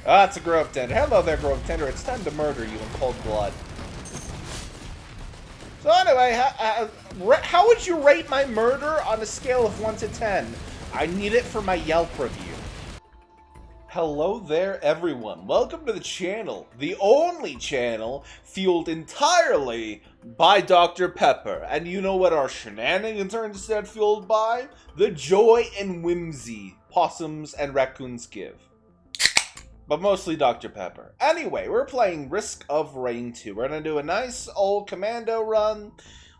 Ah, it's a Grove Tender. Hello there, Grove Tender. It's time to murder you in cold blood. So anyway, how would you rate my murder on a scale of 1 to 10? I need it for my Yelp review. Hello there, everyone. Welcome to the channel, the only channel fueled entirely by Dr. Pepper. And you know what our shenanigans are instead fueled by? The joy and whimsy possums and raccoons give. But mostly Dr. Pepper. Anyway, we're playing Risk of Rain 2. We're gonna do a nice old commando run.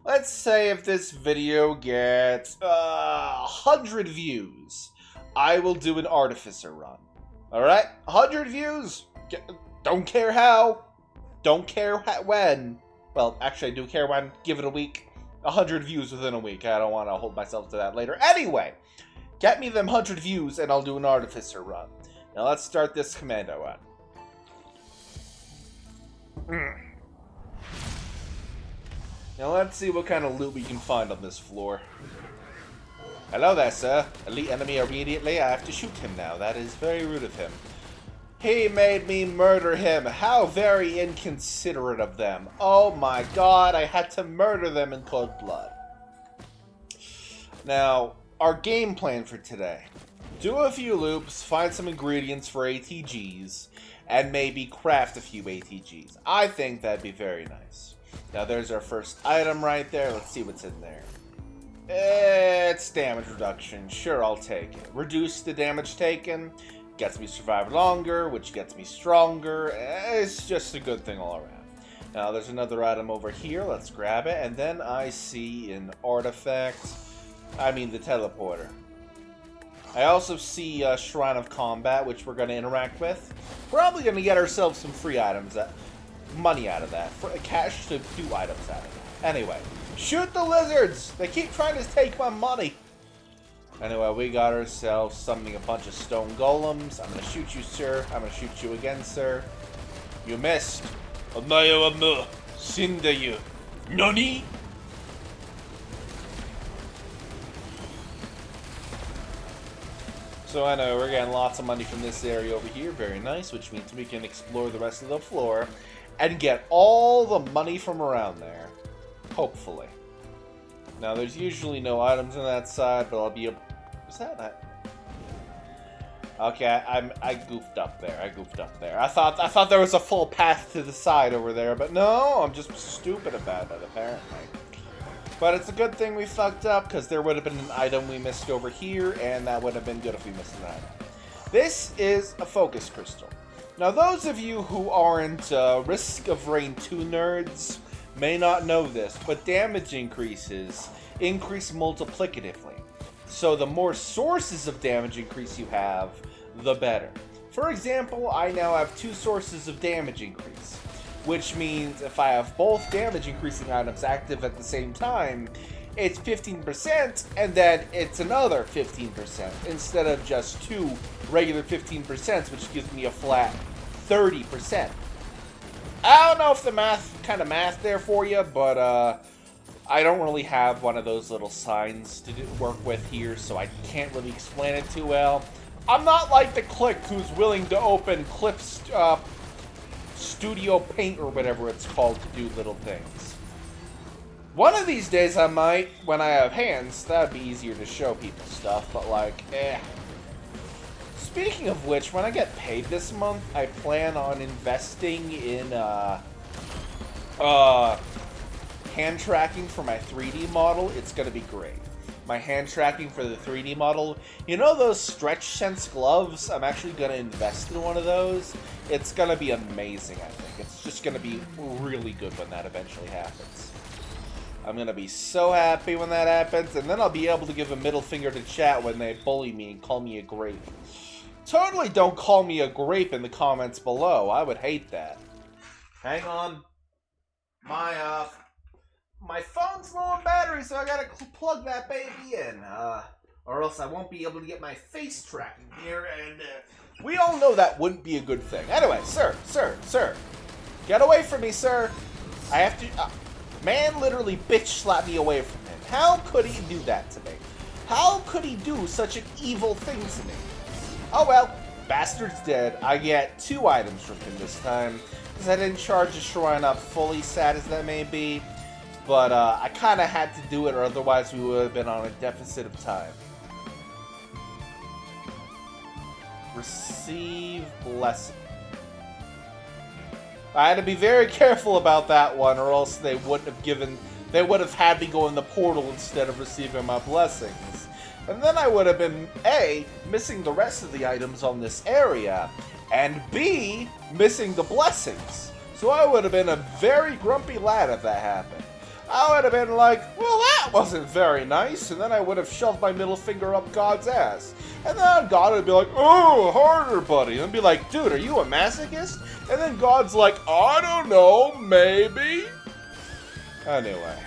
Let's say if this video gets 100 views, I will do an Artificer run. Alright? 100 views! Don't care how. Don't care when. Well, actually I do care when. Give it a week. 100 views within a week. I don't want to hold myself to that later. Anyway, get me them 100 views and I'll do an Artificer run. Now let's start this commando run. Now let's see what kind of loot we can find on this floor. Hello there, sir. Elite enemy immediately. I have to shoot him now. That is very rude of him. He made me murder him. How very inconsiderate of them. Oh my god, I had to murder them in cold blood. Now, our game plan for today. Do a few loops, find some ingredients for ATGs, and maybe craft a few ATGs. I think that'd be very nice. Now there's our first item right there. Let's see what's in there. It's damage reduction. Sure, I'll take it. Reduce the damage taken. Gets me survive longer, which gets me stronger. It's just a good thing all around. Now, there's another item over here. Let's grab it. And then I see an artifact. I mean, the teleporter. I also see a Shrine of Combat, which we're going to interact with. Probably going to get ourselves some free items. Money out of that. Cash to do items out of that. Anyway. Shoot the lizards! They keep trying to take my money! Anyway, we got ourselves summoning a bunch of stone golems. I'm gonna shoot you, sir. I'm gonna shoot you again, sir. You missed. Omayo Sindayu. Nani? So I know we're getting lots of money from this area over here. Very nice, which means we can explore the rest of the floor and get all the money from around there. Hopefully. Now, there's usually no items on that side, but I'll be able... Was that? Okay, I goofed up there. I thought there was a full path to the side over there, but no, I'm just stupid about it, apparently. But it's a good thing we fucked up, because there would have been an item we missed over here, and that would have been good if we missed an item. This is a focus crystal. Now, those of you who aren't Risk of Rain 2 nerds may not know this, but damage increases increase multiplicatively. So the more sources of damage increase you have, the better. For example, I now have 2 sources of damage increase, which means if I have both damage increasing items active at the same time, it's 15%, and then it's another 15%, instead of just 2 regular 15%, which gives me a flat 30%. I don't know if the math there for you, but I don't really have one of those little signs to work with here, so I can't really explain it too well. I'm not like the Click who's willing to open Clip's Studio Paint or whatever it's called to do little things. One of these days I might, when I have hands, that'd be easier to show people stuff, but like, Speaking of which, when I get paid this month, I plan on investing in hand tracking for my 3D model. It's gonna be great. My hand tracking for the 3D model. You know those Stretch Sense gloves? I'm actually gonna invest in one of those. It's gonna be amazing, I think. It's just gonna be really good when that eventually happens. I'm gonna be so happy when that happens, and then I'll be able to give a middle finger to chat when they bully me and call me a grape. Totally don't call me a grape in the comments below. I would hate that. Hang on. My phone's low on battery, so I gotta plug that baby in. Or else I won't be able to get my face tracking here, and we all know that wouldn't be a good thing. Anyway, sir. Get away from me, sir. I have to... man literally bitch slapped me away from him. How could he do that to me? How could he do such an evil thing to me? Oh well, bastard's dead. I get 2 items from him this time, because I didn't charge the shrine up fully, sad as that may be. But I kind of had to do it, or otherwise we would have been on a deficit of time. Receive blessing. I had to be very careful about that one, or else they wouldn't have given. They would have had me go in the portal instead of receiving my blessings. And then I would have been A, missing the rest of the items on this area, and B, missing the blessings. So I would have been a very grumpy lad if that happened. I would have been like, well, that wasn't very nice, and then I would have shoved my middle finger up God's ass. And then God would be like, oh, harder, buddy. And I'd be like, dude, are you a masochist? And then God's like, I don't know, maybe? Anyway.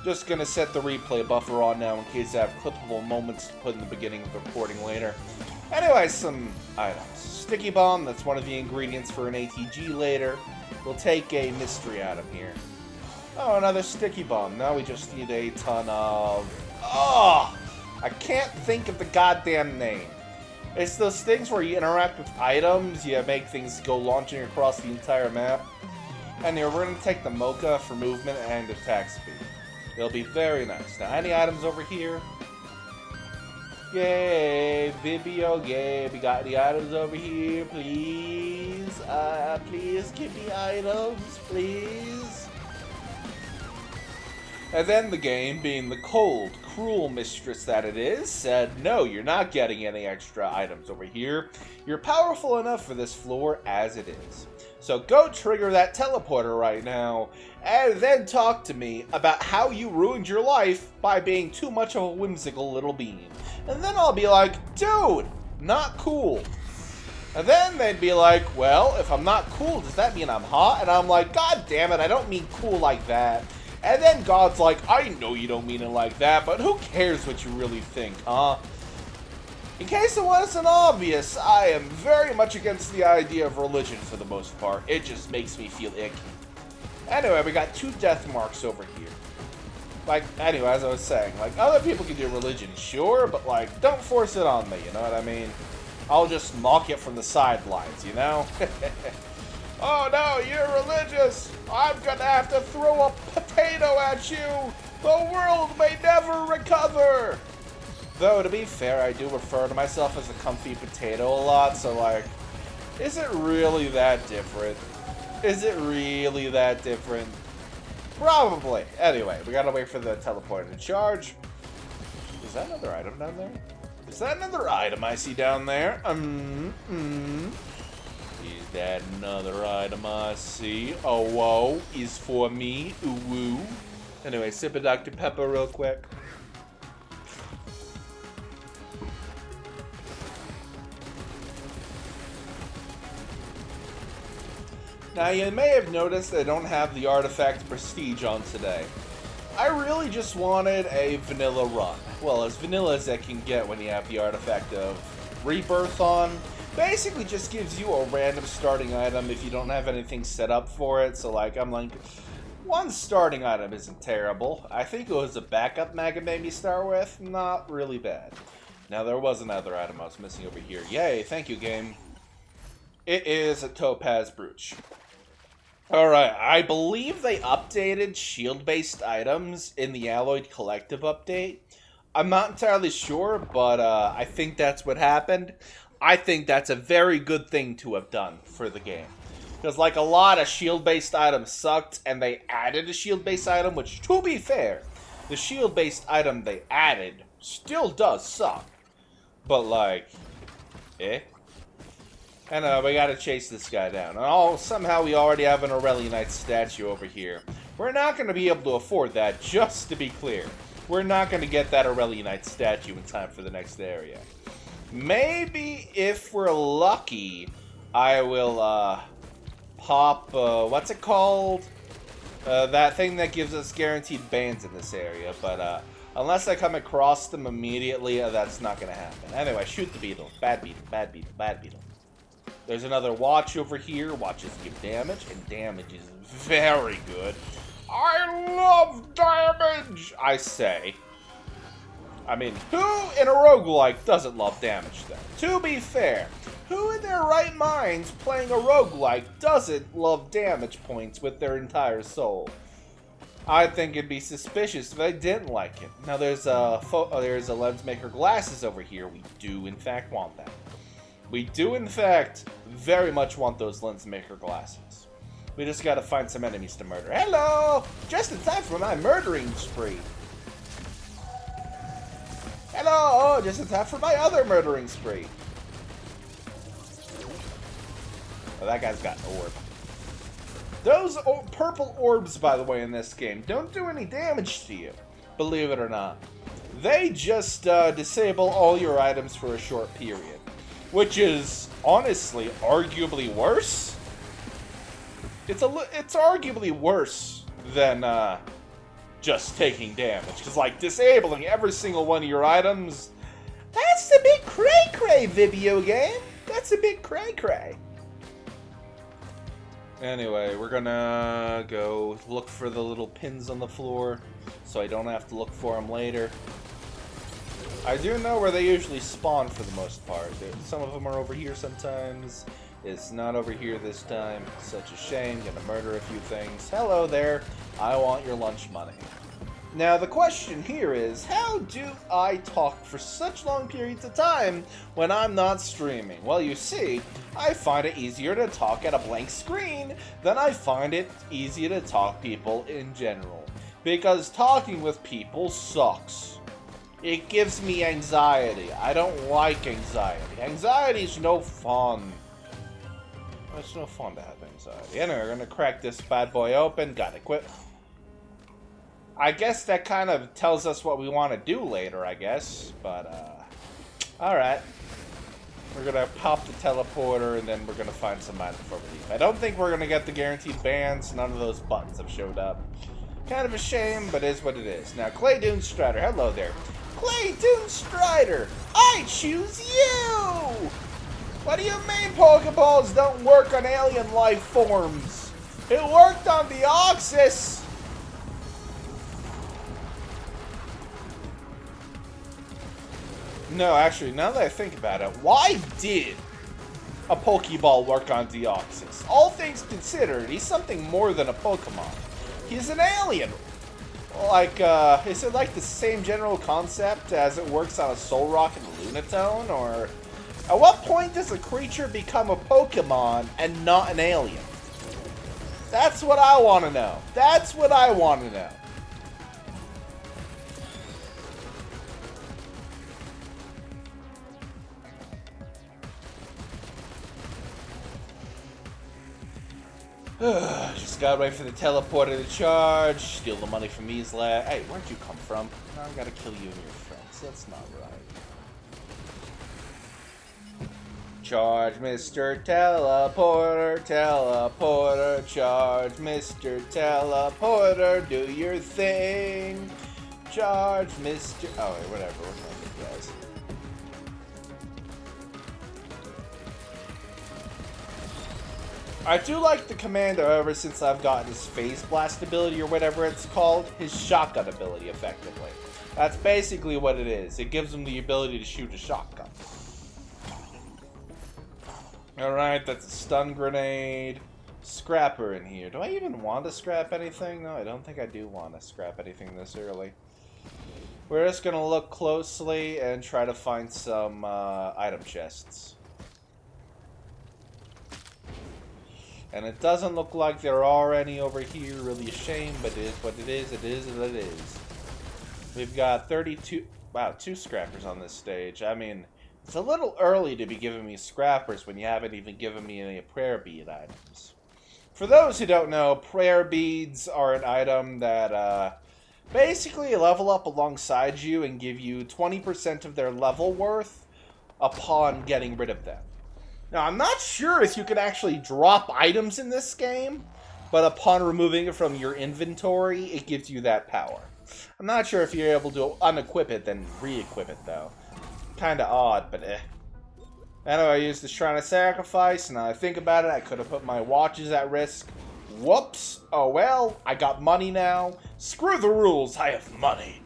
Just gonna set the replay buffer on now in case I have clippable moments to put in the beginning of the recording later. Anyway, some items. Sticky Bomb, that's one of the ingredients for an ATG later. We'll take a mystery item here. Oh, another Sticky Bomb. Now we just need a ton of... Oh! I can't think of the goddamn name. It's those things where you interact with items, you make things go launching across the entire map. Anyway, we're going to take the Mocha for movement and attack speed. It'll be very nice. Now, any items over here? Yay, Vibio, yay. We got any items over here, please? Please give me items, please. And then the game, being the cold, cruel mistress that it is, said, no, you're not getting any extra items over here. You're powerful enough for this floor as it is. So go trigger that teleporter right now, and then talk to me about how you ruined your life by being too much of a whimsical little bean. And then I'll be like, dude, not cool. And then they'd be like, well, if I'm not cool, does that mean I'm hot? And I'm like, god damn it, I don't mean cool like that. And then God's like, I know you don't mean it like that, but who cares what you really think, huh? In case it wasn't obvious, I am very much against the idea of religion for the most part. It just makes me feel icky. Anyway, we got 2 death marks over here. Like, anyway, as I was saying, like, other people can do religion, sure, but, like, don't force it on me, you know what I mean? I'll just mock it from the sidelines, you know? Oh no, you're religious! I'm gonna have to throw a potato at you! The world may never recover! Though, to be fair, I do refer to myself as a comfy potato a lot, so like, is it really that different? Is it really that different? Probably. Anyway, we gotta wait for the teleporter to charge. Is that another item down there? Is that another item I see down there? Is that another item I see? Oh, whoa, is for me. Ooh, woo. Anyway, sip of Dr. Pepper real quick. Now, you may have noticed I don't have the artifact Prestige on today. I really just wanted a vanilla run. Well, as vanilla as I can get when you have the artifact of Rebirth on. Basically just gives you a random starting item if you don't have anything set up for it. So, like, I'm like, one starting item isn't terrible. I think it was a backup mag it made me start with. Not really bad. Now, there was another item I was missing over here. Yay, thank you, game. It is a Topaz Brooch. Alright, I believe they updated shield-based items in the Alloyed Collective update. I'm not entirely sure, but I think that's what happened. I think that's a very good thing to have done for the game. Because, like, a lot of shield-based items sucked, and they added a shield-based item, which, to be fair, the shield-based item they added still does suck. But, like, And we gotta chase this guy down. Oh, somehow we already have an Aurelionite statue over here. We're not gonna be able to afford that, just to be clear. We're not gonna get that Aurelionite statue in time for the next area. Maybe, if we're lucky, I will, pop, what's it called? That thing that gives us guaranteed bans in this area, but, unless I come across them immediately, that's not gonna happen. Anyway, shoot the beetle. Bad beetle, bad beetle, bad beetle. There's another watch over here. Watches give damage, and damage is very good. I love damage, I say. I mean, who in a roguelike doesn't love damage, then? To be fair, who in their right minds playing a roguelike doesn't love damage points with their entire soul? I think it'd be suspicious if they didn't like it. Now there's a Lensmaker glasses over here. We do in fact want that. We do in fact very much want those Lensmaker glasses. We just gotta find some enemies to murder. Hello! Just in time for my murdering spree. Hello! Oh, just in time for my other murdering spree. Oh, that guy's got an orb. Those purple orbs, by the way, in this game, don't do any damage to you, believe it or not. They just disable all your items for a short period, which is, honestly, arguably worse. It's arguably worse than just taking damage, because, like, disabling every single one of your items, that's a bit cray-cray, video game. That's a bit cray-cray. Anyway, we're gonna go look for the little pins on the floor, so I don't have to look for them later. I do know where they usually spawn for the most part. Some of them are over here sometimes. It's not over here this time. Such a shame. Gonna murder a few things. Hello there. I want your lunch money. Now, the question here is, how do I talk for such long periods of time when I'm not streaming? Well, you see, I find it easier to talk at a blank screen than I find it easy to talk people in general. Because talking with people sucks. It gives me anxiety. I don't like anxiety. Anxiety's no fun. It's no fun to have anxiety. Anyway, we're gonna crack this bad boy open. Gotta quit. I guess that kind of tells us what we want to do later, I guess. But, alright. We're gonna pop the teleporter, and then we're gonna find some items before we leave. I don't think we're gonna get the guaranteed bans. None of those buttons have showed up. Kind of a shame, but it is what it is. Now, Claydune Strider. Hello there. Claydune Strider! I choose you! What do you mean Pokeballs don't work on alien life forms? It worked on the Deoxys! No, actually, now that I think about it, why did a Pokeball work on Deoxys? All things considered, he's something more than a Pokemon. He's an alien. Like, is it like the same general concept as it works on a Solrock and a Lunatone? Or at what point does a creature become a Pokemon and not an alien? That's what I want to know. That's what I want to know. Just gotta wait for the teleporter to charge, steal the money from Isla. Hey, where'd you come from? Now I gotta kill you and your friends. That's not right. Charge, Mr. Teleporter, teleporter, charge, Mr. Teleporter, do your thing. Charge, Mr. Oh, wait, whatever. We're gonna get guys. I do like the commander ever since I've gotten his Phase Blast ability, or whatever it's called. His shotgun ability, effectively. That's basically what it is. It gives him the ability to shoot a shotgun. Alright, that's a stun grenade. Scrapper in here. Do I even want to scrap anything? No, I don't think I do want to scrap anything this early. We're just going to look closely and try to find some item chests. And it doesn't look like there are any over here. Really a shame, but it is what it is. It is what it is. We've got 32... Wow, 2 scrappers on this stage. I mean, it's a little early to be giving me scrappers when you haven't even given me any prayer bead items. For those who don't know, prayer beads are an item that basically level up alongside you and give you 20% of their level worth upon getting rid of them. Now, I'm not sure if you can actually drop items in this game, but upon removing it from your inventory, it gives you that power. I'm not sure if you're able to unequip it, then re-equip it, though. Kinda odd, but eh. Anyway, I used the Shrine of Sacrifice, and now I think about it, I could have put my watches at risk. Whoops! Oh well, I got money now. Screw the rules, I have money.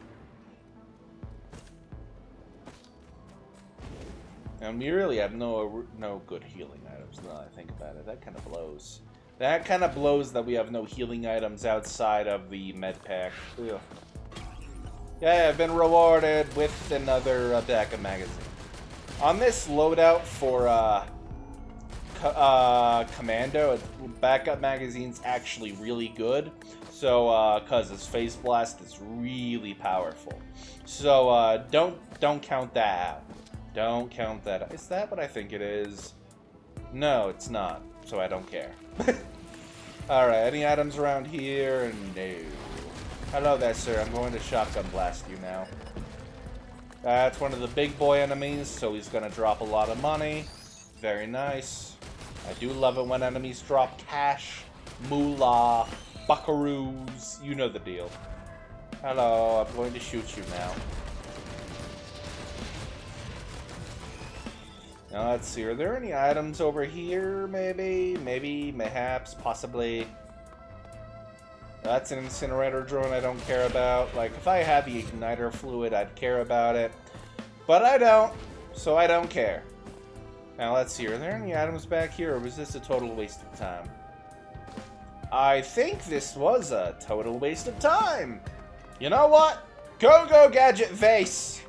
And we really have no good healing items now that I think about it. That kind of blows. That kind of blows that we have no healing items outside of the med pack. Ugh. Yeah, I've been rewarded with another backup magazine. On this loadout for Commando, backup magazine's actually really good. So, cause his Phase Blast is really powerful. So, don't count that out. Don't count that out. Is that what I think it is? No, it's not. So I don't care. Alright, any items around here? No. Hello there, sir. I'm going to shotgun blast you now. That's one of the big boy enemies, so he's gonna drop a lot of money. Very nice. I do love it when enemies drop cash, moolah, buckaroos. You know the deal. Hello, I'm going to shoot you now. Now, let's see. Are there any items over here, maybe? Maybe, mayhaps, possibly. That's an incinerator drone I don't care about. Like, if I had the igniter fluid, I'd care about it. But I don't, so I don't care. Now, let's see. Are there any items back here, or was this a total waste of time? I think this was a total waste of time. You know what? Go Gadget Vase!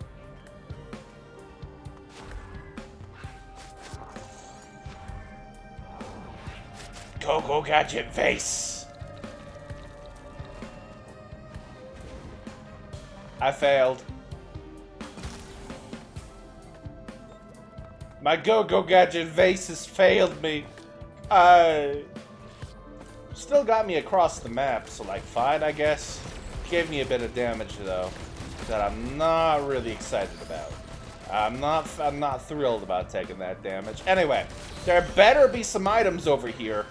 Go Gadget Vase! I failed. My Go Gadget Vase has failed me. Still got me across the map, so like fine, I guess. Gave me a bit of damage though, that I'm not really excited about. I'm not thrilled about taking that damage. Anyway, there better be some items over here.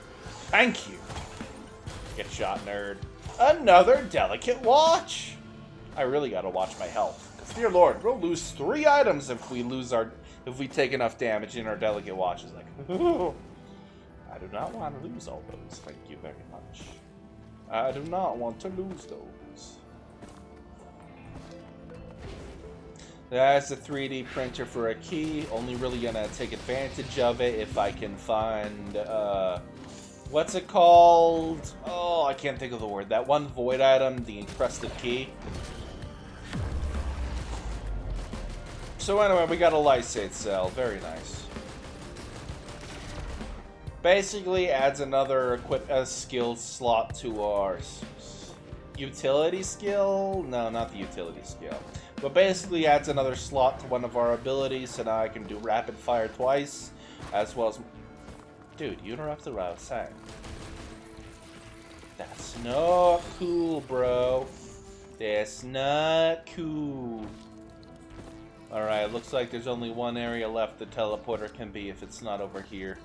Thank you. Get shot, nerd. Another delicate watch. I really gotta watch my health. Cause dear lord, we'll lose 3 items if we take enough damage in our delicate watches. Like, I do not want to lose all those. Thank you very much. I do not want to lose those. That's a 3D printer for a key. Only really gonna take advantage of it if I can find, what's it called? Oh, I can't think of the word. That one void item, the encrusted key. So anyway, we got a Lysate cell. Very nice. Basically adds another skill slot to our utility skill. No, not the utility skill. But basically adds another slot to one of our abilities, so now I can do rapid fire twice, as well as... Dude, you interrupted what I was saying. That's not cool, bro. That's not cool. Alright, looks like there's only one area left the teleporter can be if it's not over here.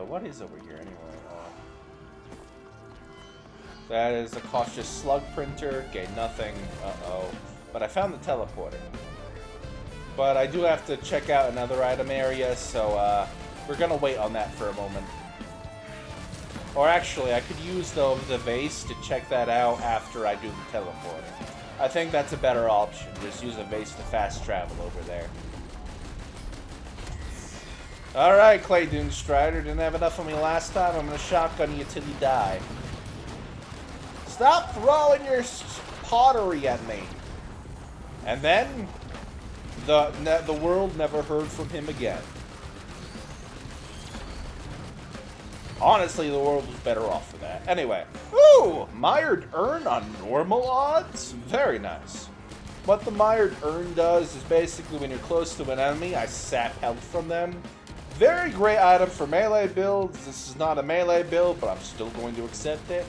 What is over here anyway? That is a cautious slug printer. Okay, nothing. Uh-oh. But I found the teleporter. But I do have to check out another item area, so we're gonna wait on that for a moment. Or actually, I could use the vase to check that out after I do the teleporter. I think that's a better option. Just use a vase to fast travel over there. Alright, Clay Dune Strider. Didn't have enough of me last time. I'm gonna shotgun you till you die. Stop throwing your pottery at me. And then, the world never heard from him again. Honestly, the world was better off for that. Anyway. Ooh! Mired Urn on normal odds? Very nice. What the Mired Urn does is basically when you're close to an enemy, I sap health from them. Very great item for melee builds. This is not a melee build, but I'm still going to accept it.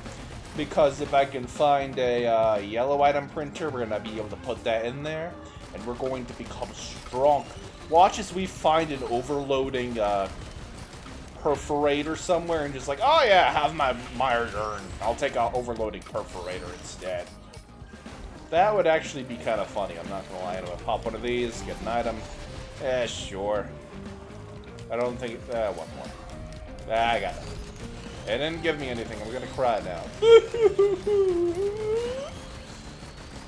Because if I can find a yellow item printer, we're going to be able to put that in there. And we're going to become strong. Watch as we find an overloading perforator somewhere and just like, oh yeah, have my Mired Urn. I'll take an overloading perforator instead. That would actually be kind of funny, I'm not going to lie. I'm going to pop one of these, get an item. Sure. I don't think... one more. I got it. It didn't give me anything. I'm gonna cry now.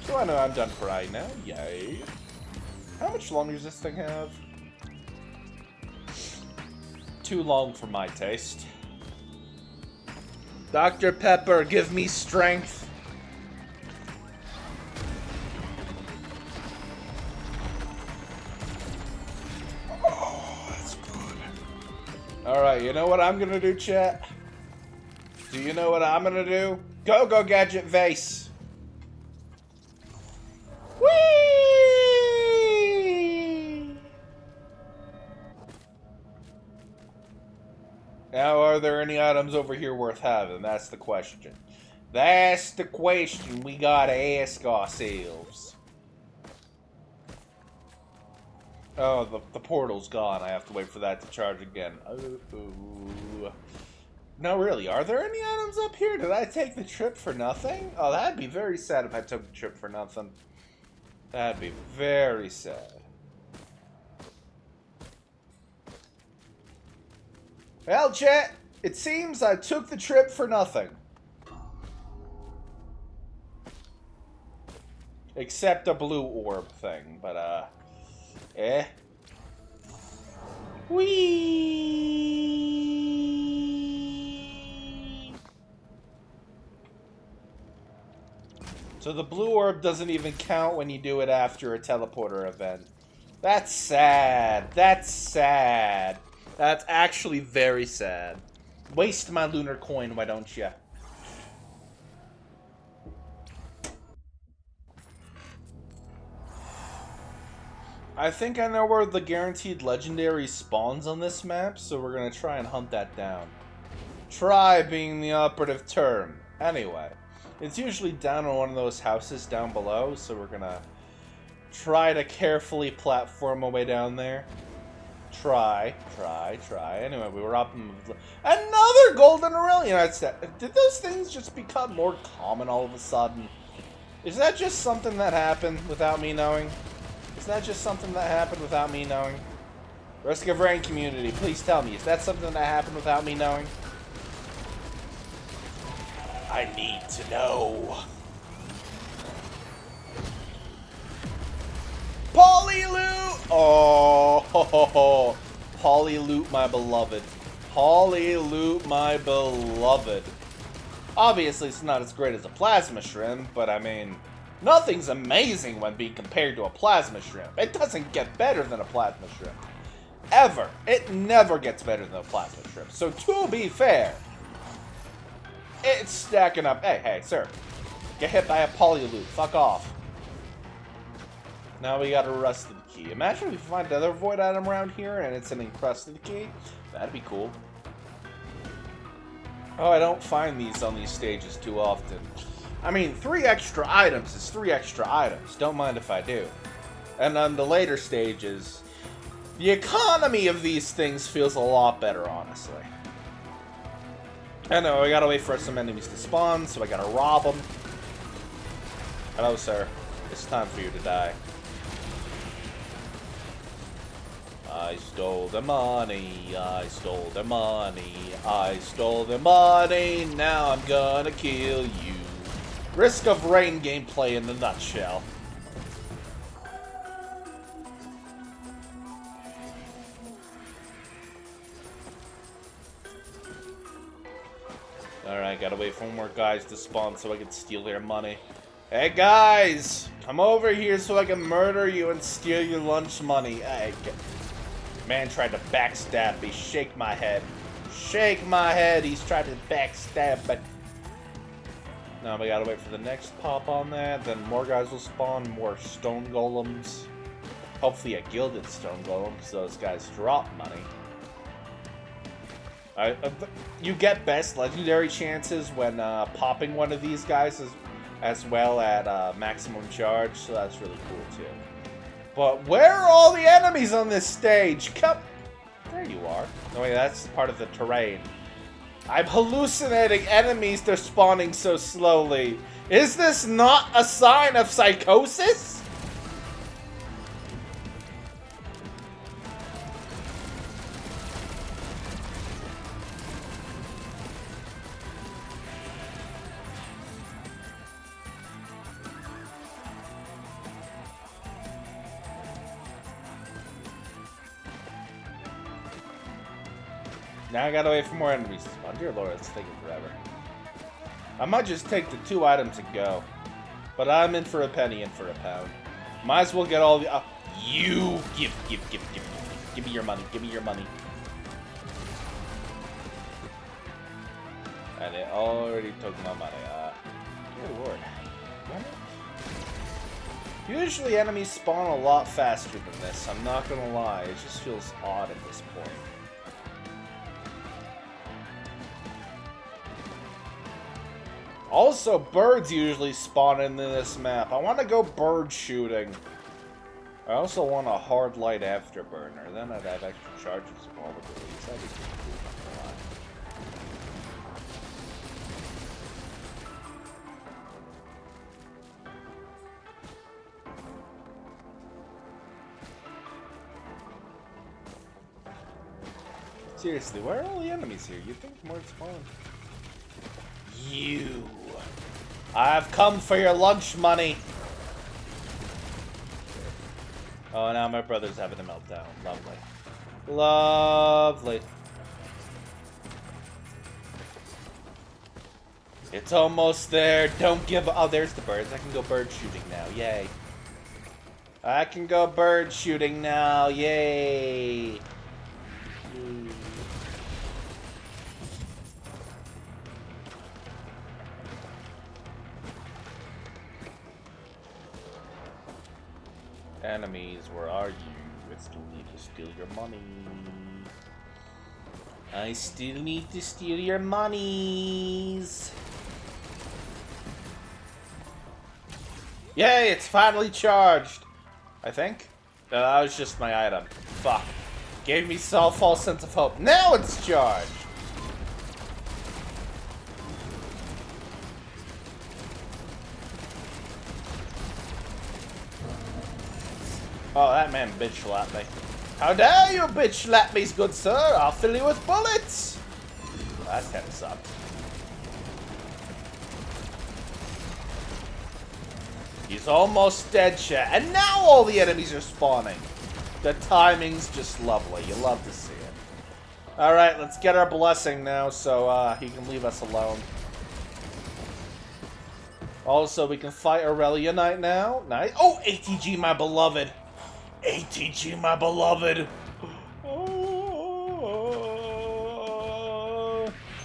So I know I'm done crying now. Yay. How much longer does this thing have? too long for my taste. Dr. Pepper, give me strength. Oh, that's good. Alright, you know what I'm gonna do, chat? Do you know what I'm gonna do? Go Gadget Vase! Whee! Now, are there any items over here worth having? That's the question. That's the question we gotta ask ourselves. Oh, the portal's gone. I have to wait for that to charge again. Ooh. No, really, are there any items up here? Did I take the trip for nothing? Oh, that'd be very sad if I took the trip for nothing. That'd be very sad. Well, chat, it seems I took the trip for nothing. Except a blue orb thing, but, eh. Whee! So the blue orb doesn't even count when you do it after a teleporter event. That's sad. That's sad. That's actually very sad. Waste my lunar coin, why don't you? I think I know where the guaranteed legendary spawns on this map, so we're gonna try and hunt that down. Try being the operative term. Anyway, it's usually down in one of those houses down below, so we're gonna try to carefully platform our way down there. Try. Anyway, we were up in another golden Aurelian. Did those things just become more common all of a sudden? Is that just something that happened without me knowing? Is that just something that happened without me knowing? Risk of Rain community, please tell me. Is that something that happened without me knowing? I need to know. Polyloot! Oh, ho, ho, ho. Polyloot, my beloved. Polyloot, my beloved. Obviously, it's not as great as a plasma shrimp, but I mean, nothing's amazing when being compared to a plasma shrimp. It doesn't get better than a plasma shrimp. Ever. It never gets better than a plasma shrimp. So, to be fair, it's stacking up. Hey, sir. Get hit by a Polyloot. Fuck off. Now we got a rusted key. Imagine if we find another void item around here and it's an encrusted key. That'd be cool. Oh, I don't find these on these stages too often. I mean, 3 extra items is 3 extra items. Don't mind if I do. And on the later stages, the economy of these things feels a lot better, honestly. I know, I gotta wait for some enemies to spawn, so I gotta rob them. Hello, sir. It's time for you to die. I stole the money, I stole the money, I stole the money, now I'm gonna kill you. Risk of Rain gameplay in a nutshell. Alright, gotta wait for more guys to spawn so I can steal their money. Hey guys! Come over here so I can murder you and steal your lunch money. Hey, man tried to backstab me. Shake my head. Shake my head. He's trying to backstab me. Now we gotta wait for the next pop on that. Then more guys will spawn. More stone golems. Hopefully a gilded stone golem, because those guys drop money. You get best legendary chances when popping one of these guys as well at maximum charge, so that's really cool too. But where are all the enemies on this stage? Come, there you are. Oh wait, that's part of the terrain. I'm hallucinating enemies, they're spawning so slowly. Is this not a sign of psychosis? Now I gotta wait for more enemies to spawn. Dear Lord, it's taking forever. I might just take the 2 items and go. But I'm in for a penny, in for a pound. Might as well get all the... you! Give me your money, give me your money. And it already took my money. Dear Lord. Usually enemies spawn a lot faster than this, I'm not gonna lie. It just feels odd at this point. Also, birds usually spawn in this map. I want to go bird shooting. I also want a hard light afterburner. Then I'd have extra charges of all the release. That'd be pretty cool, not gonna lie. Seriously, why are all the enemies here? You'd think more spawn. You. I've come for your lunch money. Oh, now my brother's having a meltdown. Lovely. Lovely. It's almost there. Don't give up. Oh, there's the birds. I can go bird shooting now. Yay. I can go bird shooting now. Yay. Enemies, where are you? I still need to steal your money. I still need to steal your monies. Yay, it's finally charged. I think. No, that was just my item. Fuck. Gave me some false sense of hope. Now it's charged. Oh, that man bitch slapped me. How dare you bitch slap me, good sir? I'll fill you with bullets. Well, that kind of sucked. He's almost dead, chat. And now all the enemies are spawning. The timing's just lovely. You love to see it. Alright, let's get our blessing now so he can leave us alone. Also, we can fight Aurelionite now. Nice. Oh, ATG, my beloved. ATG, my beloved. Oh,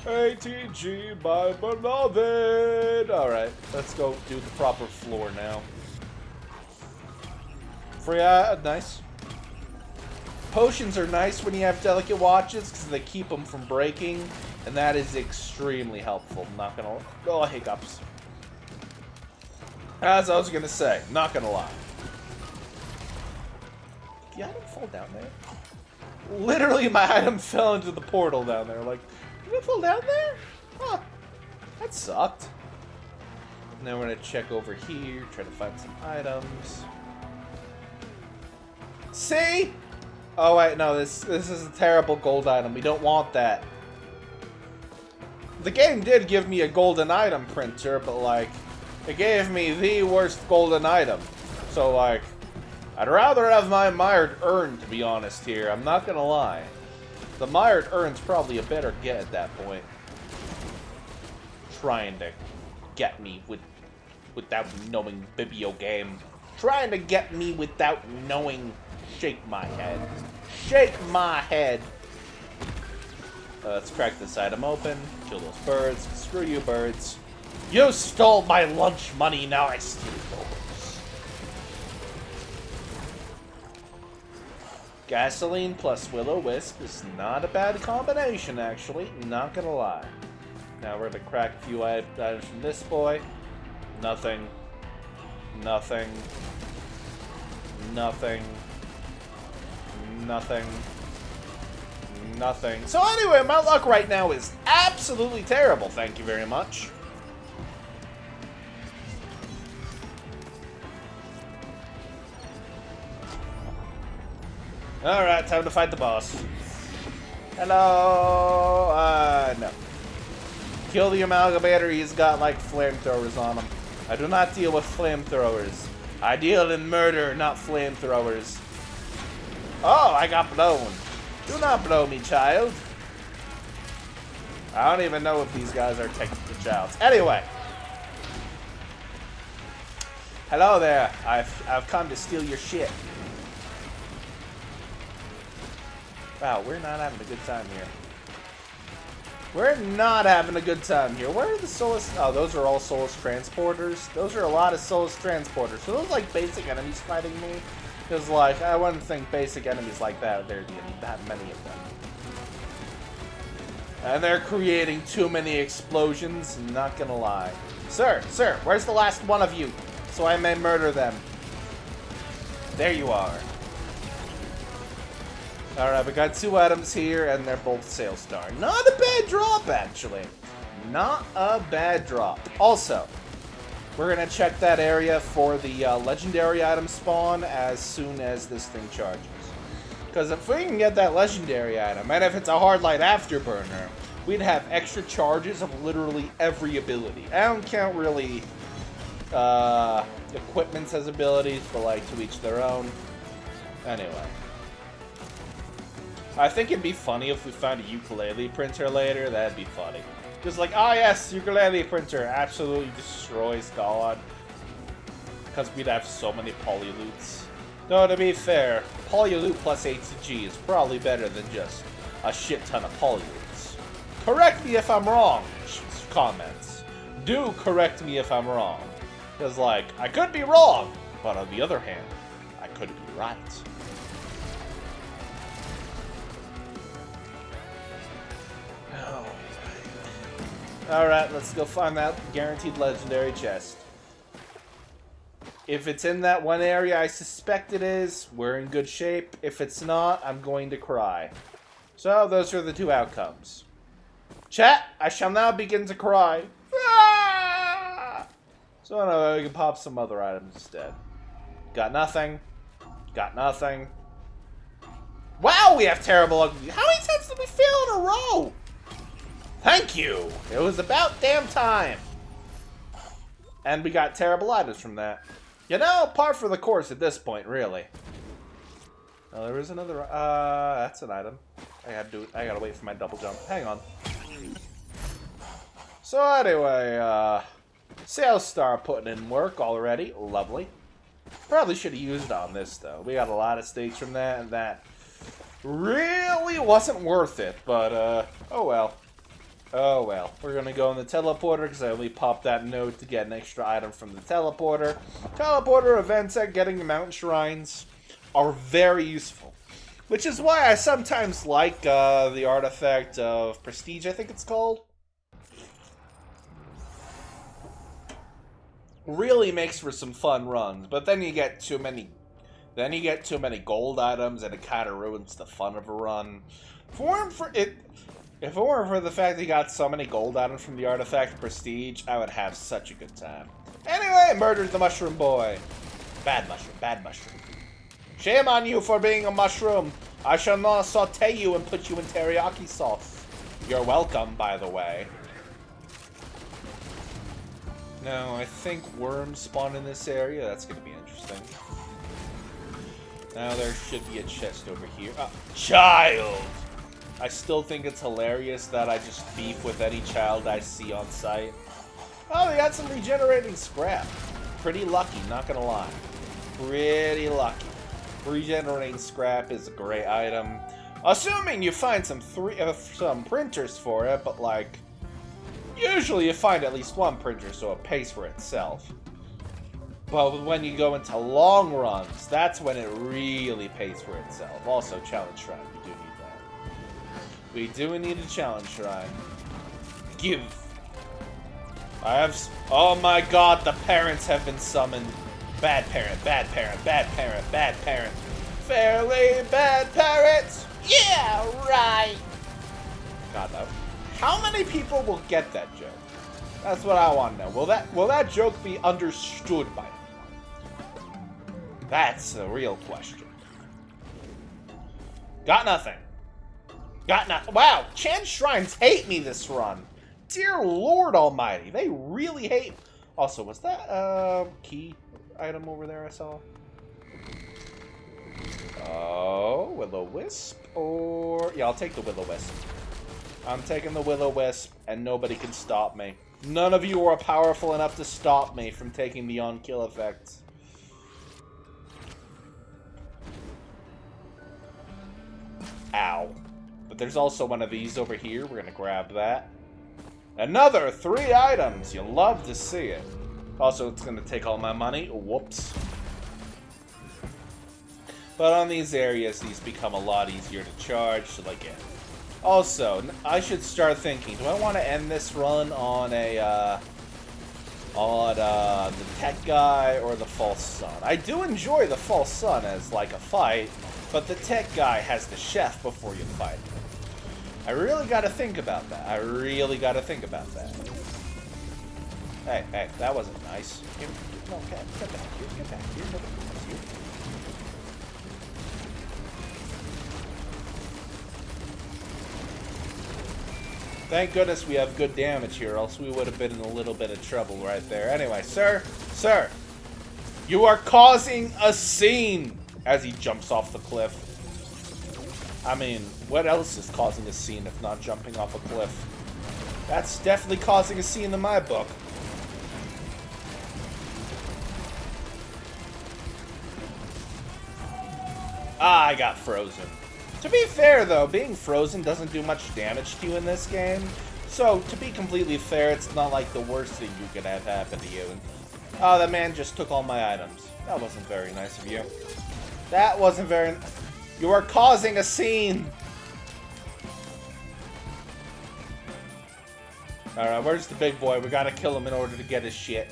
ATG, my beloved. Alright, let's go do the proper floor now. Free, nice. Potions are nice when you have delicate watches because they keep them from breaking, and that is extremely helpful. I'm not gonna... Oh, hiccups. As I was gonna say, not gonna lie. Did the item fall down there? Literally, my item fell into the portal down there. Like, did it fall down there? Huh. That sucked. Now we're gonna check over here, try to find some items. See? Oh wait, no, this is a terrible gold item. We don't want that. The game did give me a golden item printer, but like, it gave me the worst golden item. So like, I'd rather have my Mired Urn, to be honest here. I'm not gonna lie. The Mired Urn's probably a better get at that point. Trying to get me without knowing Bibio game. Trying to get me without knowing. Shake my head. Shake my head. Let's crack this item open. Kill those birds. Screw you, birds. You stole my lunch money, now I steal yours. Gasoline plus Will-O-Wisp is not a bad combination, actually. Not gonna lie. Now we're gonna crack a few items from this boy. Nothing. Nothing. Nothing. Nothing. Nothing. So anyway, my luck right now is absolutely terrible. Thank you very much. Alright, time to fight the boss. Hello? No. Kill the Amalgamator, he's got like flamethrowers on him. I do not deal with flamethrowers. I deal in murder, not flamethrowers. Oh, I got blown. Do not blow me, child. I don't even know if these guys are technical childs. Anyway. Hello there. I've come to steal your shit. Wow, we're not having a good time here. We're not having a good time here. Where are the Solus? Oh, those are all Solus transporters. Those are a lot of Solus transporters. So those like basic enemies fighting me. Because like I wouldn't think basic enemies like that there'd be that many of them. And they're creating too many explosions. Not gonna lie. Sir, where's the last one of you? So I may murder them. There you are. Alright, we got 2 items here, and they're both Sailstar. Not a bad drop, actually. Not a bad drop. Also, we're going to check that area for the legendary item spawn as soon as this thing charges. Because if we can get that legendary item, and if it's a hard light afterburner, we'd have extra charges of literally every ability. I don't count really equipments as abilities, but like to each their own. Anyway. I think it'd be funny if we found a ukulele printer later. That'd be funny. Just like, oh yes, ukulele printer absolutely destroys God. Because we'd have so many polyloots. Though to be fair, polyloot plus ATG is probably better than just a shit ton of polyloots. Correct me if I'm wrong, comments. Do correct me if I'm wrong. Because like, I could be wrong, but on the other hand, I could be right. Alright, let's go find that guaranteed legendary chest. If it's in that one area I suspect it is, we're in good shape. If it's not, I'm going to cry. So, those are the 2 outcomes. Chat, I shall now begin to cry. Ah! So, I don't know, we can pop some other items instead. Got nothing. Got nothing. Wow, we have terrible ugly. How many times did we fail in a row? Thank you! It was about damn time! And we got terrible items from that. You know, par for the course at this point, really. Oh, there is another, that's an item. I gotta wait for my double jump. Hang on. So anyway, Sailstar putting in work already. Lovely. Probably should have used it on this, though. We got a lot of stakes from that, and that really wasn't worth it, but, oh well. Oh well, we're gonna go in the teleporter because I only popped that note to get an extra item from the teleporter. Teleporter events at getting the mountain shrines are very useful, which is why I sometimes like the artifact of Prestige, I think it's called. Really makes for some fun runs, but then you get too many. Then you get too many gold items, and it kind of ruins the fun of a run. If it weren't for the fact that he got so many gold items from the artifact Prestige, I would have such a good time. Anyway, murdered the mushroom boy. Bad mushroom, bad mushroom. Shame on you for being a mushroom. I shall not saute you and put you in teriyaki sauce. You're welcome, by the way. No, I think worms spawn in this area. That's going to be interesting. Now there should be a chest over here. Child! I still think it's hilarious that I just beef with any child I see on sight. Oh, we got some regenerating scrap. Pretty lucky, not gonna lie. Pretty lucky. Regenerating scrap is a great item. Assuming you find some printers for it, but like, usually you find at least 1 printer, so it pays for itself. But when you go into long runs, that's when it really pays for itself. Also, challenge shrine, we do need that. We do need a challenge shrine. Give. Oh my god, the parents have been summoned. Bad parent, bad parent, bad parent, bad parent. Fairly bad parents! Yeah, right! God, no. How many people will get that joke? That's what I want to know. Will that joke be understood by everyone? That's the real question. Got nothing. Got nothing. Wow, Chan Shrines hate me this run. Dear Lord Almighty, they really hate. Also, was that key item over there I saw? Oh, Will-O-Wisp, or yeah, I'll take the Will-O-Wisp. I'm taking the Will-O-Wisp, and nobody can stop me. None of you are powerful enough to stop me from taking the on-kill effects. Ow. But there's also one of these over here. We're gonna grab that. Another 3 items. You'll love to see it. Also, it's gonna take all my money. Whoops. But on these areas, these become a lot easier to charge, so like it. Also, I should start thinking, do I want to end this run on a, the tech guy or the false sun? I do enjoy the false sun as, like, a fight, but the tech guy has the chef before you fight. I really gotta think about that. I really gotta think about that. Hey, that wasn't nice. No, get back here, get back here. Nobody wants you. Thank goodness we have good damage here, else we would have been in a little bit of trouble right there. Anyway, sir, you are causing a scene as he jumps off the cliff. I mean, what else is causing a scene if not jumping off a cliff? That's definitely causing a scene in my book. Ah, I got frozen. To be fair, though, being frozen doesn't do much damage to you in this game. So, to be completely fair, it's not like the worst thing you could have happen to you. Oh, that man just took all my items. That wasn't very nice of you. That wasn't very... You are causing a scene! Alright, where's the big boy? We gotta kill him in order to get his shit.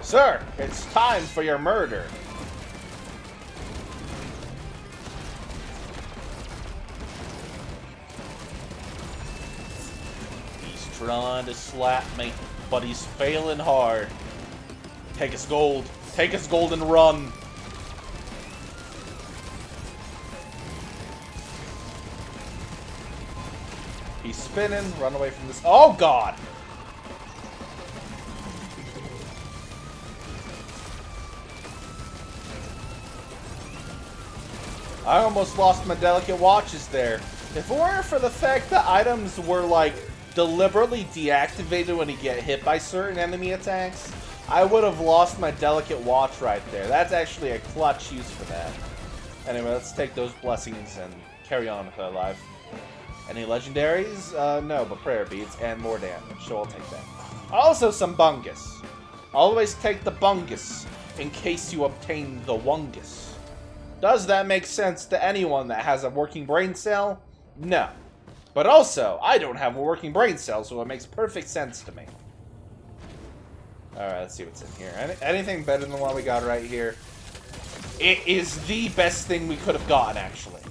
Sir, it's time for your murder. Trying to slap me, but he's failing hard. Take his gold. Take his gold and run. He's spinning. Run away from this. Oh, God! I almost lost my delicate watches there. If it weren't for the fact that items were, like, deliberately deactivated when you get hit by certain enemy attacks, I would have lost my delicate watch right there. That's actually a clutch use for that. Anyway, let's take those blessings and carry on with our life. Any legendaries? No, but prayer beads and more damage, so I'll take that. Also some bungus. Always take the bungus in case you obtain the wungus. Does that make sense to anyone that has a working brain cell? No. But also, I don't have a working brain cell, so it makes perfect sense to me. Alright, let's see what's in here. Anything better than what we got right here? It is the best thing we could have gotten, actually.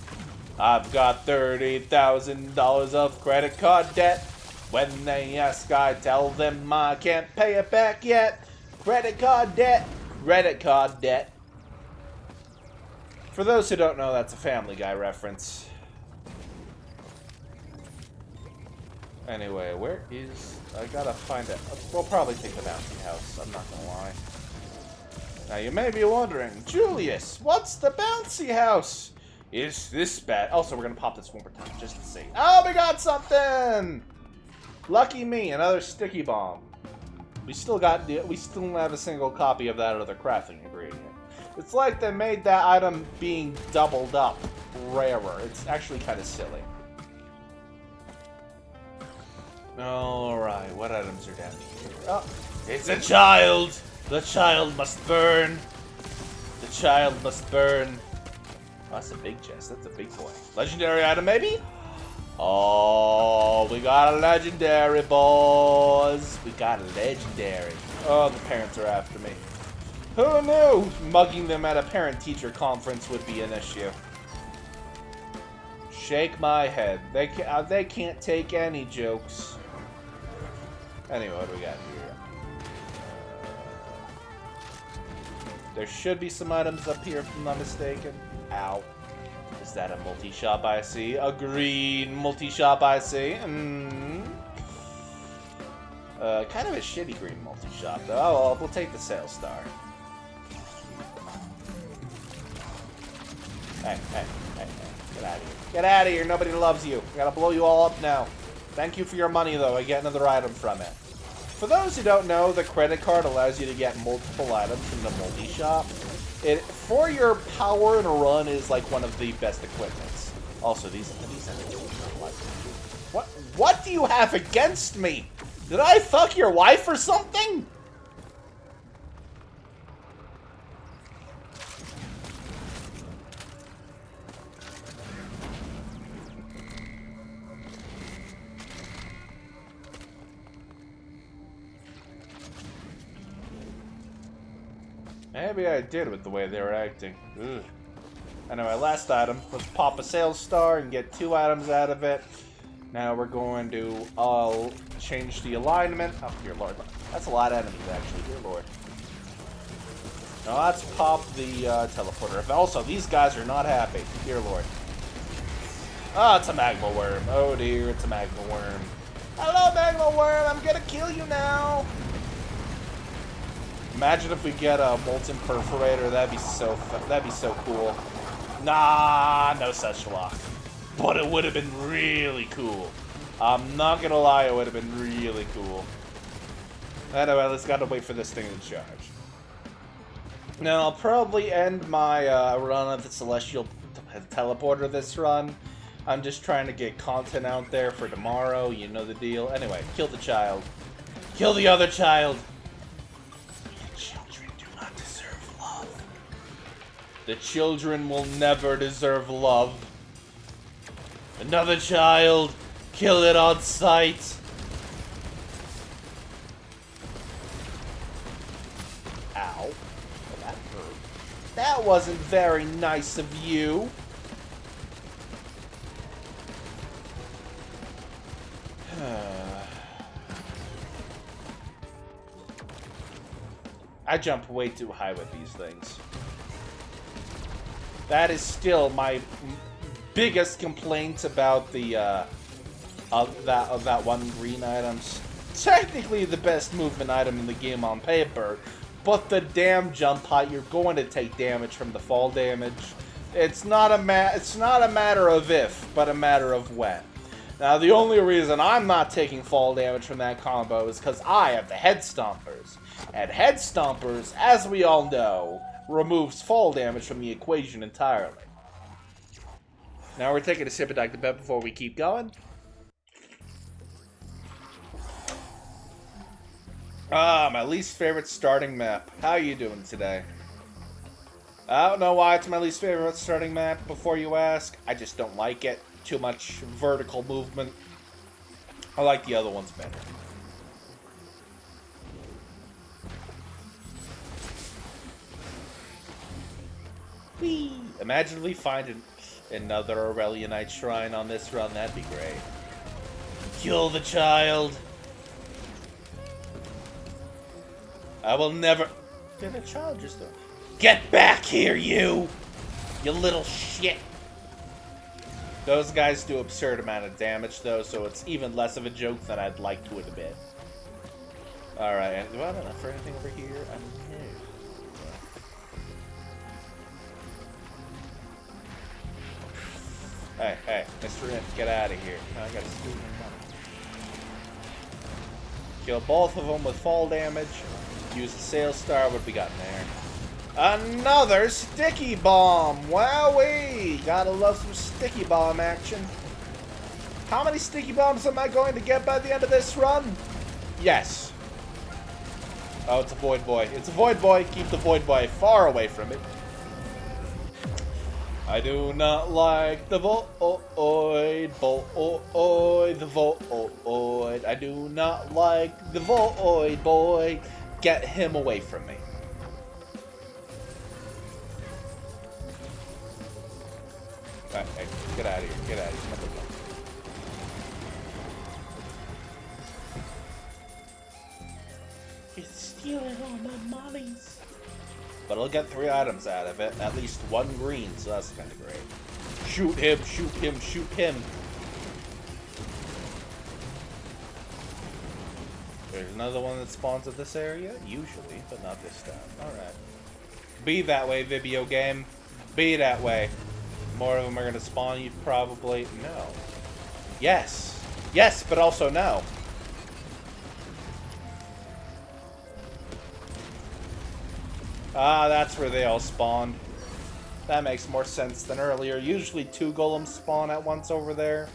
I've got $30,000 of credit card debt. When they ask, I tell them I can't pay it back yet. Credit card debt. Credit card debt. For those who don't know, that's a Family Guy reference. Anyway, where is... I gotta find it. We'll probably take the bouncy house, I'm not gonna lie. Now, you may be wondering, Julius, what's the bouncy house? Is this bad? Also, we're gonna pop this one more time, just to see. Oh, we got something! Lucky me, another sticky bomb. We still don't have a single copy of that other crafting ingredient. It's like they made that item being doubled up rarer. It's actually kind of silly. Alright, what items are down here? Oh, it's a child! The child must burn! The child must burn! Oh, that's a big chest. That's a big boy. Legendary item, maybe? Oh, we got a legendary, boys! We got a legendary. Oh, the parents are after me. Who knew mugging them at a parent-teacher conference would be an issue? Shake my head. They can't take any jokes. Anyway, what do we got here? There should be some items up here, if I'm not mistaken. Ow. Is that a multi-shop I see? A green multi-shop I see. Kind of a shitty green multi-shop, though. Oh, well, we'll take the sales star. Hey. Get out of here. Get out of here. Nobody loves you. gotta blow you all up now. Thank you for your money, though. I get another item from it. For those who don't know, the credit card allows you to get multiple items from the multi-shop. It, for your power in a run, is like one of the best equipments. Also, these what do you have against me? Did I fuck your wife or something? Maybe I did with the way they were acting. Ugh. Anyway, last item. Let's pop a sales star and get 2 items out of it. Now we're going to change the alignment. Oh, dear lord. That's a lot of enemies, actually. Dear lord. Now let's pop the teleporter. Also, these guys are not happy. Dear lord. Oh, it's a magma worm. Oh dear, it's a magma worm. Hello, magma worm. I'm gonna kill you now. Imagine if we get a molten perforator. That'd be so cool. Nah, no such luck. But it would have been really cool. I'm not gonna lie, it would have been really cool. Anyway, let's gotta wait for this thing to charge. Now, I'll probably end my run of the Celestial Teleporter this run. I'm just trying to get content out there for tomorrow. You know the deal. Anyway, kill the child. Kill the other child. The children do not deserve love. The children will never deserve love. Another child. Kill it on sight. Ow. Well, that hurt. That wasn't very nice of you. I jump way too high with these things. That is still my biggest complaint about the of that one green item. Technically the best movement item in the game on paper, but the damn jump height, you're going to take damage from the fall damage. It's not a matter of if, but a matter of when. Now, the only reason I'm not taking fall damage from that combo is because I have the Head Stompers. And Head Stompers, as we all know, removes fall damage from the equation entirely. Now we're taking a sip of Dr. Pepper before we keep going. Ah, my least favorite starting map. How are you doing today? I don't know why it's my least favorite starting map, before you ask. I just don't like it. Too much vertical movement. I like the other ones better. Whee! Imagine we find another Aurelionite shrine on this run. That'd be great. Kill the child. I will never... Did a child just... Get back here, you! You little shit! Those guys do absurd amount of damage, though, so it's even less of a joke than I'd like to admit. Alright, do I have enough for anything over here? I don't know. Hey, Mr. Imp, get out of here. I gotta steal your money. Kill both of them with fall damage. Use the Sail Star. What have we got in there? Another Sticky Bomb! Wowee! Gotta love some Sticky Bomb action. How many Sticky Bombs am I going to get by the end of this run? Yes. Oh, it's a Void Boy. It's a Void Boy. Keep the Void Boy far away from it. I do not like the Void, the Void. I do not like the Void Boy. Get him away from me. Alright, hey, get out of here. Get out of here. He's stealing all my monies. But I'll get 3 items out of it. At least 1 green, so that's kind of great. Shoot him, shoot him, shoot him. There's another one that spawns at this area? Usually, but not this time. Alright. Be that way, Vibio game. Be that way. More of them are going to spawn you, probably. No. Yes. Yes, but also no. Ah, that's where they all spawned. That makes more sense than earlier. Usually 2 golems spawn at once over there,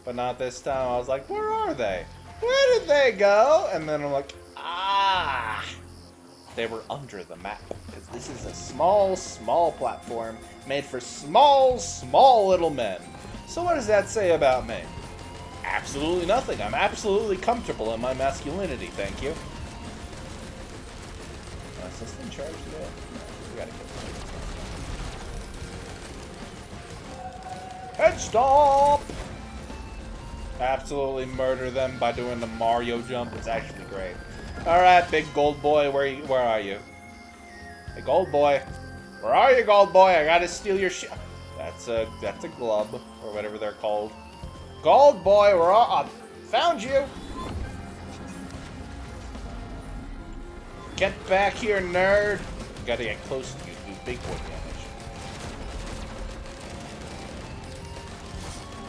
but not this time. I was like, where are they? Where did they go? And then I'm like, ah! They were under the map, because this is a small, small platform made for small, small little men. So what does that say about me? Absolutely nothing. I'm absolutely comfortable in my masculinity, thank you. Is this thing charged yet? We gotta get Head stop! Absolutely murder them by doing the Mario jump. It's actually great. Alright, big gold boy, where are you? Hey, gold boy. Where are you, gold boy? I gotta steal your shit. That's a glub, or whatever they're called. Gold boy, where are found you! Get back here, nerd! You gotta get close to you, do big boy damage.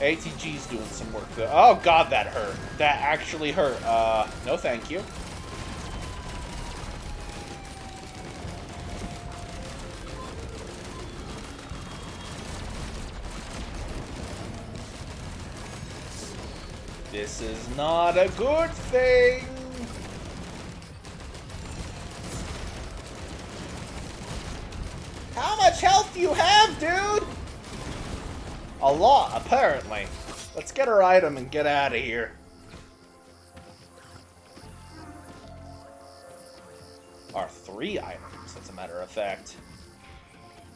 ATG's doing some work though. Oh god, that hurt. That actually hurt. No thank you. This is not a good thing. How much health do you have, dude? A lot, apparently. Let's get our item and get out of here. Our 3 items, as a matter of fact.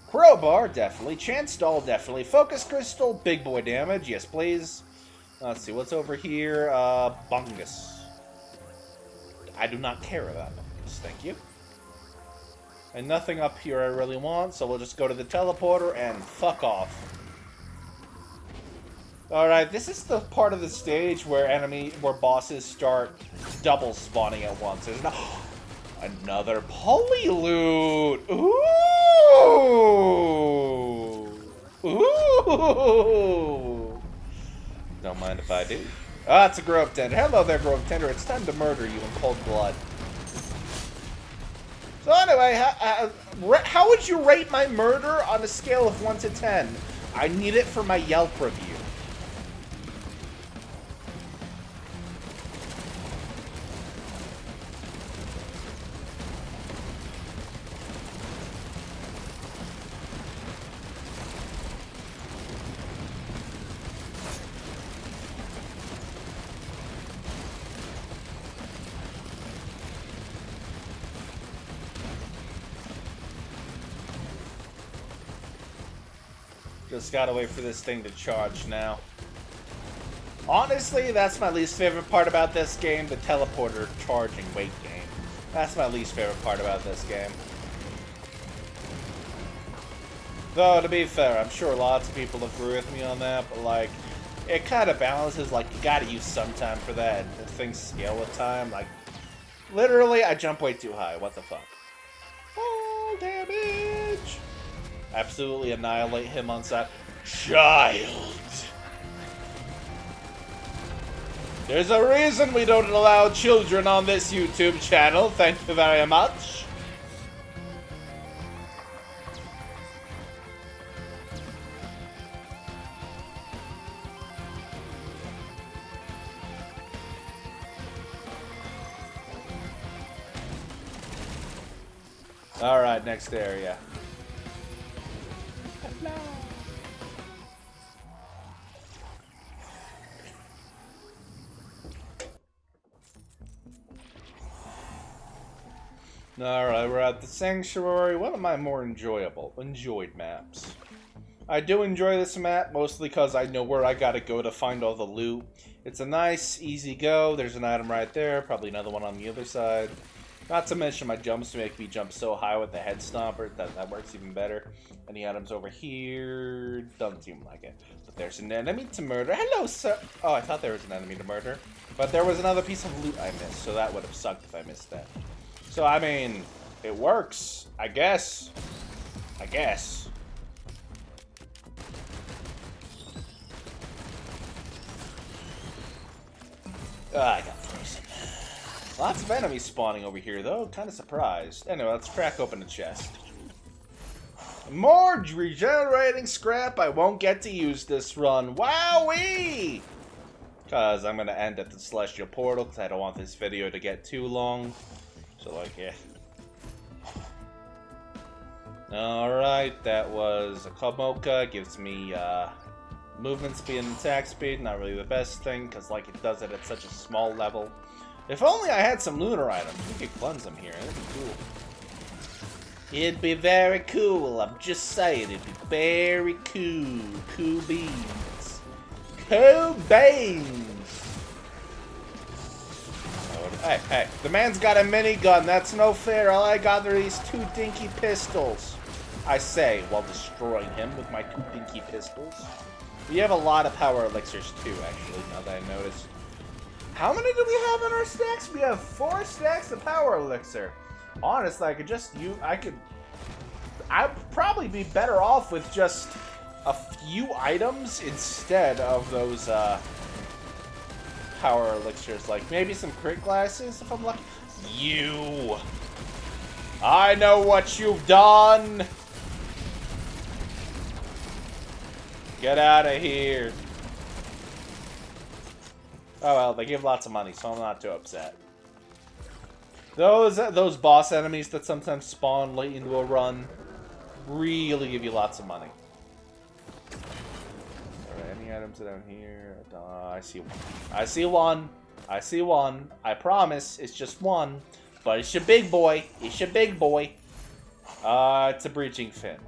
Crowbar, definitely. Chance doll, definitely. Focus crystal, big boy damage, yes please. Let's see, what's over here? Bungus. I do not care about Bungus, thank you. And nothing up here I really want, so we'll just go to the teleporter and fuck off. Alright, this is the part of the stage where bosses start double spawning at once. There's another poly-loot! Ooh! Ooh! Don't mind if I do. Ah, it's a Grove Tender. Hello there, Grove Tender. It's time to murder you in cold blood. So anyway, how would you rate my murder on a scale of 1 to 10? I need it for my Yelp review. Just gotta wait for this thing to charge now. Honestly, that's my least favorite part about this game, the teleporter charging wait game. That's my least favorite part about this game. Though, to be fair, I'm sure lots of people agree with me on that, but like, it kind of balances, like, you gotta use some time for that, and things scale with time, like, literally, I jump way too high, what the fuck. Fall damage! Absolutely annihilate him on side. Child! There's a reason we don't allow children on this YouTube channel, thank you very much. Alright, next area. Alright, we're at the Sanctuary. One of my more enjoyed maps. I do enjoy this map, mostly because I know where I gotta go to find all the loot. It's a nice, easy go. There's an item right there, probably another one on the other side. Not to mention my jumps make me jump so high with the head stomper, that works even better. Any items over here? Doesn't seem like it. But there's an enemy to murder. Hello, sir! Oh, I thought there was an enemy to murder. But there was another piece of loot I missed, so that would have sucked if I missed that. So, I mean, it works. I guess. I guess. I got frozen. Lots of enemies spawning over here, though. Kind of surprised. Anyway, let's crack open the chest. More regenerating scrap. I won't get to use this run. Wowee! Because I'm going to end at the Celestial Portal, because I don't want this video to get too long. So, like, yeah. Alright, that was a Komoka. Gives me movement speed and attack speed. Not really the best thing, because like it does it at such a small level. If only I had some lunar items. We could cleanse them here. That'd be cool. It'd be very cool. I'm just saying, it'd be very cool. Cool beans. Cool beans. Hey, hey. The man's got a minigun. That's no fair. All I got are these 2 dinky pistols. I say, while destroying him with my 2 dinky pistols. We have a lot of power elixirs too, actually, now that I noticed. How many do we have in our stacks? We have 4 stacks of power elixir. Honestly, I could just use... I'd probably be better off with just a few items instead of those, power elixirs. Like, maybe some crit glasses, if I'm lucky. You! I know what you've done! Get out of here. Oh well, they give lots of money, so I'm not too upset. Those boss enemies that sometimes spawn late into a run really give you lots of money. Alright, any items down here? I see one. I see one. I see one. I promise, it's just one. But it's your big boy. It's your big boy. It's a breaching fin.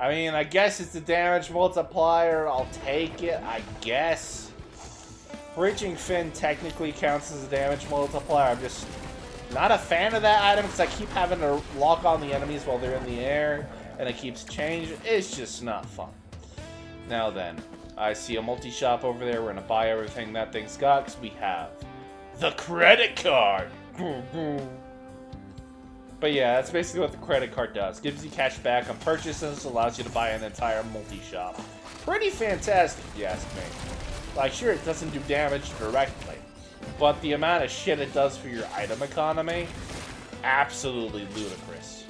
I mean, I guess it's a damage multiplier. I'll take it, I guess. Breaching fin technically counts as a damage multiplier. I'm just not a fan of that item because I keep having to lock on the enemies while they're in the air, and it keeps changing. It's just not fun. Now then, I see a multi-shop over there. We're gonna buy everything that thing's got because we have the credit card. But yeah, that's basically what the credit card does. Gives you cash back on purchases, allows you to buy an entire multi-shop. Pretty fantastic, if you ask me. Like, sure, it doesn't do damage directly, but the amount of shit it does for your item economy, absolutely ludicrous.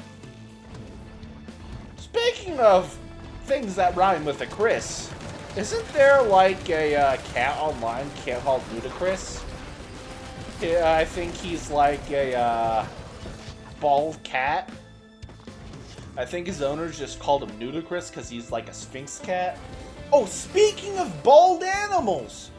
Speaking of things that rhyme with a Chris, isn't there like a cat online called Ludicrous? I think he's like a bald cat. I think his owners just called him Nudicrous because he's like a Sphinx cat. Oh, speaking of bald animals!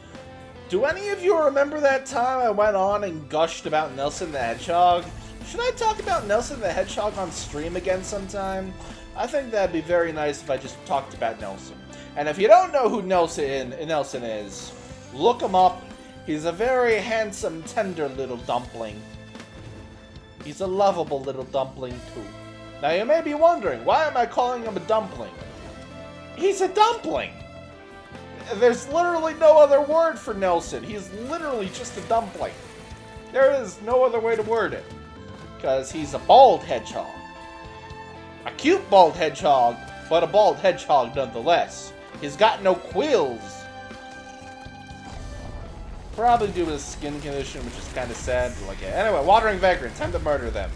Do any of you remember that time I went on and gushed about Nelson the Hedgehog? Should I talk about Nelson the Hedgehog on stream again sometime? I think that'd be very nice if I just talked about Nelson. And if you don't know who Nelson is, look him up. He's a very handsome, tender little dumpling. He's a lovable little dumpling, too. Now, you may be wondering, why am I calling him a dumpling? He's a dumpling! There's literally no other word for Nelson. He's literally just a dumpling. There is no other way to word it. Because he's a bald hedgehog. A cute bald hedgehog, but a bald hedgehog nonetheless. He's got no quills. Probably due to his skin condition, which is kind of sad. But like, anyway, Wandering Vagrant, time to murder them.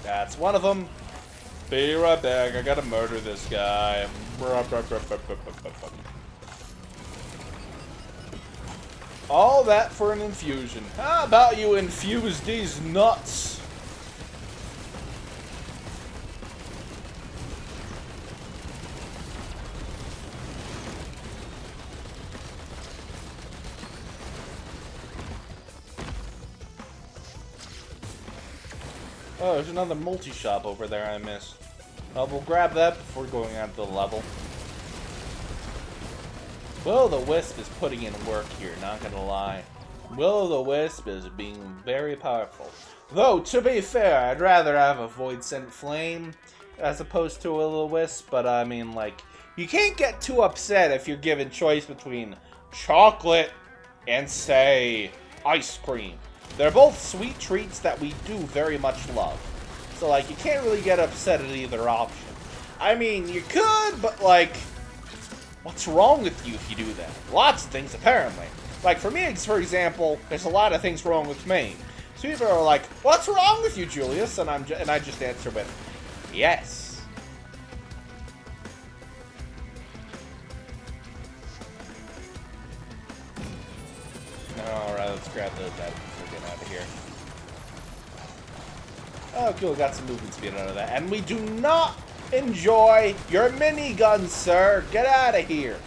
That's one of them. Be right back. I gotta murder this guy. All that for an infusion. How about you infuse these nuts? Oh, there's another multi-shop over there I missed. We'll grab that before going out to the level. Will-o'-the-Wisp is putting in work here, not gonna lie. Will-o'-the-Wisp is being very powerful. Though, to be fair, I'd rather have a Void Sent Flame as opposed to a Will-o'-the-Wisp, but I mean, like, you can't get too upset if you're given choice between chocolate and, say, ice cream. They're both sweet treats that we do very much love. So, like, you can't really get upset at either option. I mean, you could, but, like, What's wrong with you if you do that? Lots of things, apparently. Like, for me, for example, there's a lot of things wrong with me. So people are like, what's wrong with you, Julius? And I just answer with, yes. Alright, let's grab those guys before we get out of here. Oh, cool, got some movement speed out of that. And we do not enjoy your minigun, sir. Get out of here.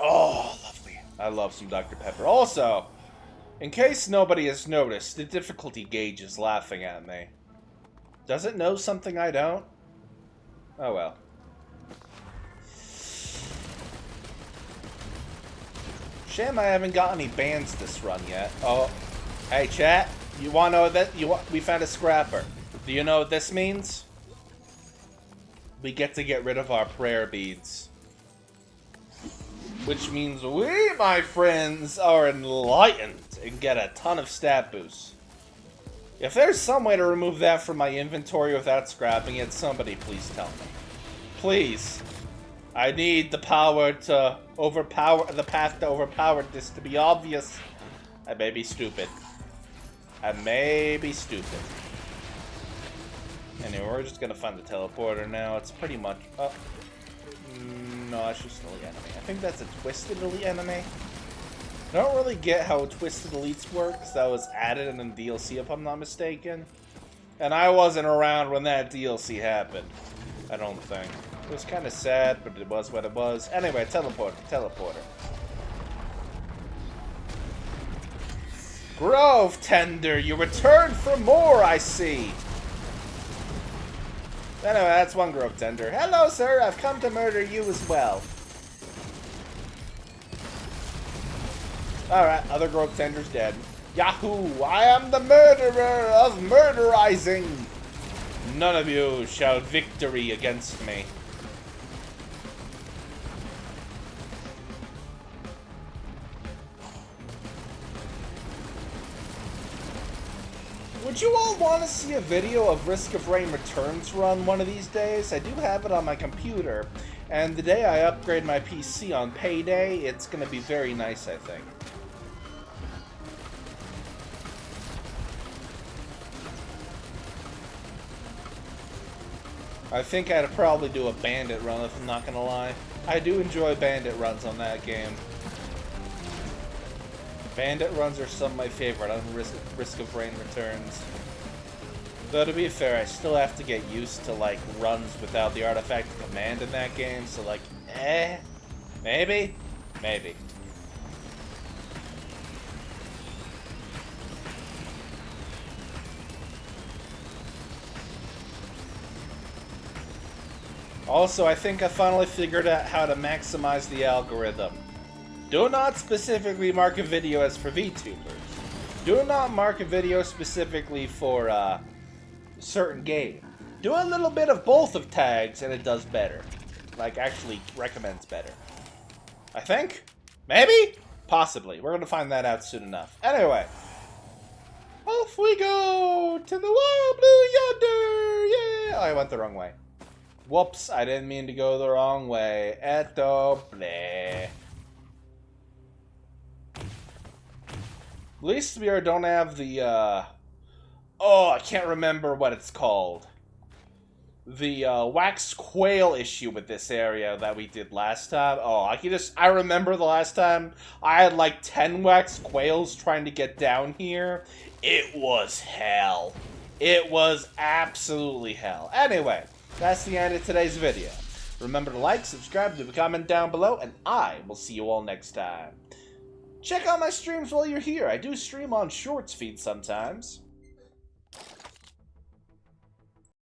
Oh, lovely. I love some Dr. Pepper. Also, in case nobody has noticed, the difficulty gauge is laughing at me. Does it know something I don't? Oh well. Shame I haven't got any bans this run yet. Oh, hey chat, you wanna know that we found a scrapper. Do you know what this means? We get to get rid of our prayer beads. Which means we, my friends, are enlightened and get a ton of stat boosts. If there's some way to remove that from my inventory without scrapping it, somebody please tell me. Please. I need the power to overpower, the path to overpower this to be obvious. I may be stupid. I may be stupid. Anyway, we're just gonna find the teleporter now. It's pretty much... Oh. No, that's just an elite enemy. I think that's a twisted elite enemy. I don't really get how twisted elites work, because that was added in the DLC if I'm not mistaken. And I wasn't around when that DLC happened. I don't think. It was kind of sad, but it was what it was. Anyway, teleporter. Grove Tender, you returned for more, I see. Anyway, that's one Grove Tender. Hello, sir. I've come to murder you as well. Alright, other Grove Tender's dead. Yahoo! I am the murderer of murderizing! None of you shout victory against me. Would you all want to see a video of Risk of Rain Returns run one of these days? I do have it on my computer, and the day I upgrade my PC on payday, it's going to be very nice, I think. I think I'd probably do a bandit run if I'm not going to lie. I do enjoy bandit runs on that game. Bandit runs are some of my favorite on Risk of Rain Returns. Though to be fair, I still have to get used to like runs without the artifact of command in that game, so like, maybe? Maybe. Also, I think I finally figured out how to maximize the algorithm. Do not specifically mark a video as for VTubers. Do not mark a video specifically for a certain game. Do a little bit of both of tags and it does better. Like, actually recommends better. I think? Maybe? Possibly. We're going to find that out soon enough. Anyway. Off we go to the wild blue yonder! Yeah! Oh, I went the wrong way. Whoops, I didn't mean to go the wrong way. Eto bleh. At least we don't have the, oh, I can't remember what it's called. The, wax quail issue with this area that we did last time. Oh, I remember the last time I had like 10 wax quails trying to get down here. It was hell. It was absolutely hell. Anyway, that's the end of today's video. Remember to like, subscribe, leave a comment down below, and I will see you all next time. Check out my streams while you're here. I do stream on Shorts feed sometimes.